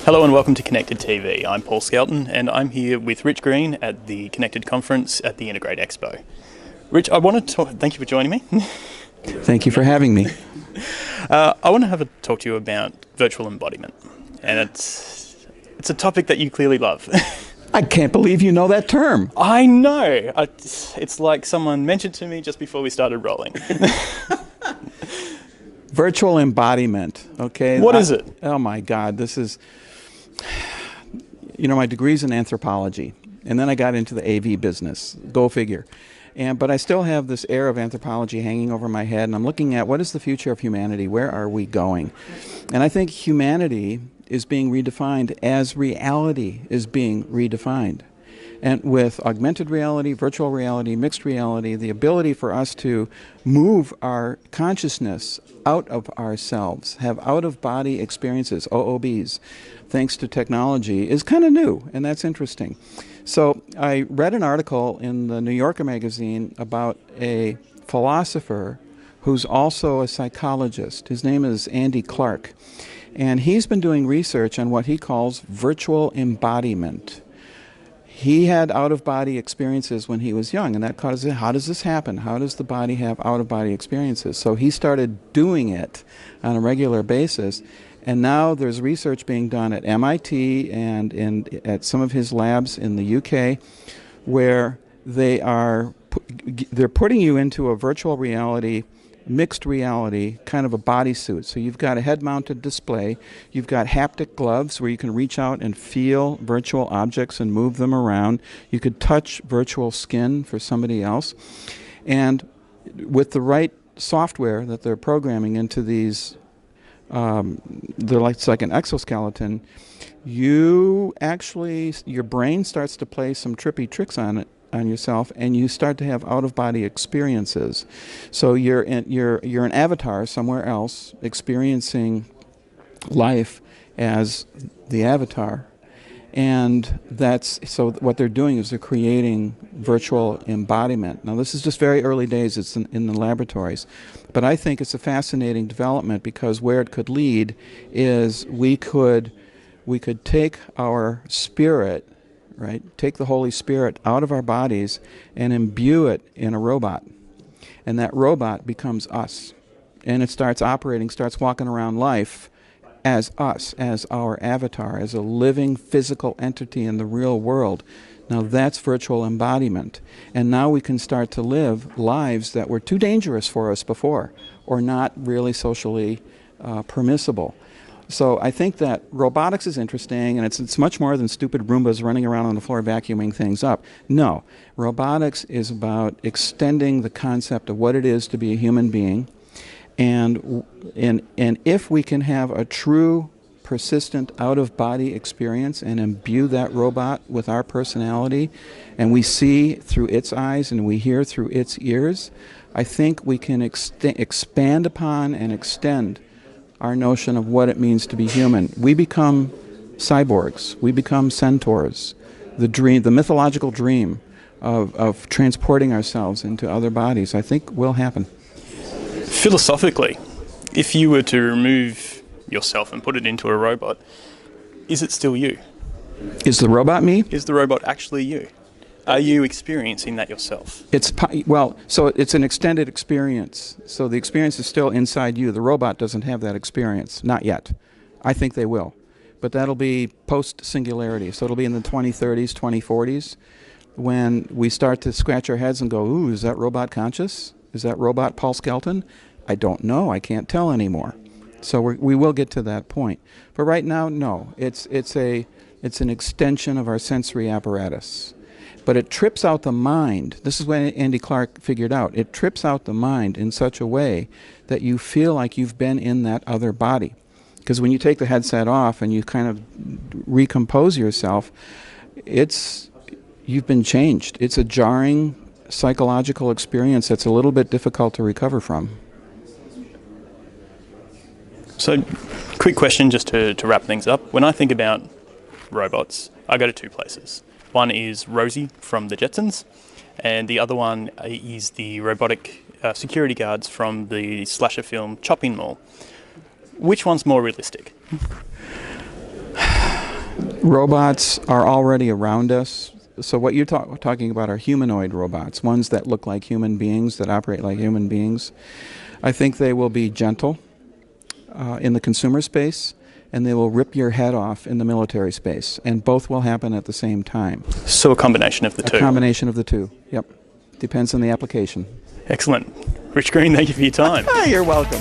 Hello and welcome to Connected TV. I'm Paul Skelton and I'm here with Rich Green at the Connected Conference at the Integrate Expo. Rich, I want to thank you for joining me. Thank you for having me. I want to have a talk to you about virtual embodiment, and it's a topic that you clearly love. I can't believe you know that term. I know. It's like someone mentioned to me just before we started rolling. Virtual embodiment, okay? What is it? Oh my God, this is, my degree's in anthropology, and then I got into the AV business, go figure. But I still have this air of anthropology hanging over my head, and I'm looking at what is the future of humanity? Where are we going? And I think humanity is being redefined as reality is being redefined. And with augmented reality, virtual reality, mixed reality, the ability for us to move our consciousness out of ourselves, have out-of-body experiences, OOBs, thanks to technology, is kind of new, and that's interesting. So I read an article in the New Yorker magazine about a philosopher who's also a psychologist. His name is Andy Clark, and he's been doing research on what he calls virtual embodiment. He had out-of-body experiences when he was young, and that caused how does this happen? How does the body have out-of-body experiences? So he started doing it on a regular basis, and now there's research being done at MIT and at some of his labs in the UK, where they're putting you into a virtual reality, mixed reality, kind of a bodysuit. So you've got a head-mounted display, you've got haptic gloves where you can reach out and feel virtual objects and move them around. You could touch virtual skin for somebody else. And with the right software that they're programming into these, it's like an exoskeleton, your brain starts to play some trippy tricks on yourself, and you start to have out-of-body experiences. So you're an avatar somewhere else, experiencing life as the avatar, and so what they're doing is they're creating virtual embodiment. Now this is just very early days. It's in the laboratories, but I think it's a fascinating development because where it could lead is we could take our spirit. Right? Take the Holy Spirit out of our bodies and imbue it in a robot. And that robot becomes us. And it starts walking around life as us, as our avatar, as a living physical entity in the real world. Now that's virtual embodiment. And now we can start to live lives that were too dangerous for us before, or not really socially permissible. So I think that robotics is interesting, and it's much more than stupid Roombas running around on the floor vacuuming things up. No, robotics is about extending the concept of what it is to be a human being, and if we can have a true, persistent, out-of-body experience and imbue that robot with our personality, and we see through its eyes and we hear through its ears, I think we can expand upon and extend our notion of what it means to be human. We become cyborgs. We become centaurs. The mythological dream of transporting ourselves into other bodies, I think will happen. Philosophically, if you were to remove yourself and put it into a robot, is it still you? Is the robot me? Is the robot actually you? Are you experiencing that yourself? So it's an extended experience. So the experience is still inside you. The robot doesn't have that experience. Not yet. I think they will. But that'll be post-singularity. So it'll be in the 2030s, 2040s, when we start to scratch our heads and go, ooh, is that robot conscious? Is that robot Paul Skelton? I don't know. I can't tell anymore. So we will get to that point. But right now, no. It's an extension of our sensory apparatus. But it trips out the mind. This is what Andy Clark figured out. It trips out the mind in such a way that you feel like you've been in that other body. Because when you take the headset off and you kind of recompose yourself, you've been changed. It's a jarring psychological experience that's a little bit difficult to recover from. So, quick question just to wrap things up. When I think about robots, I go to two places. One is Rosie from the Jetsons, and the other one is the robotic security guards from the slasher film Chopping Mall. Which one's more realistic? Robots are already around us. So what you're talking about are humanoid robots, ones that look like human beings, that operate like human beings. I think they will be gentle in the consumer space, and they will rip your head off in the military space, and both will happen at the same time. So a combination of the two. A combination of the two, yep. Depends on the application. Excellent. Rich Green, thank you for your time. You're welcome.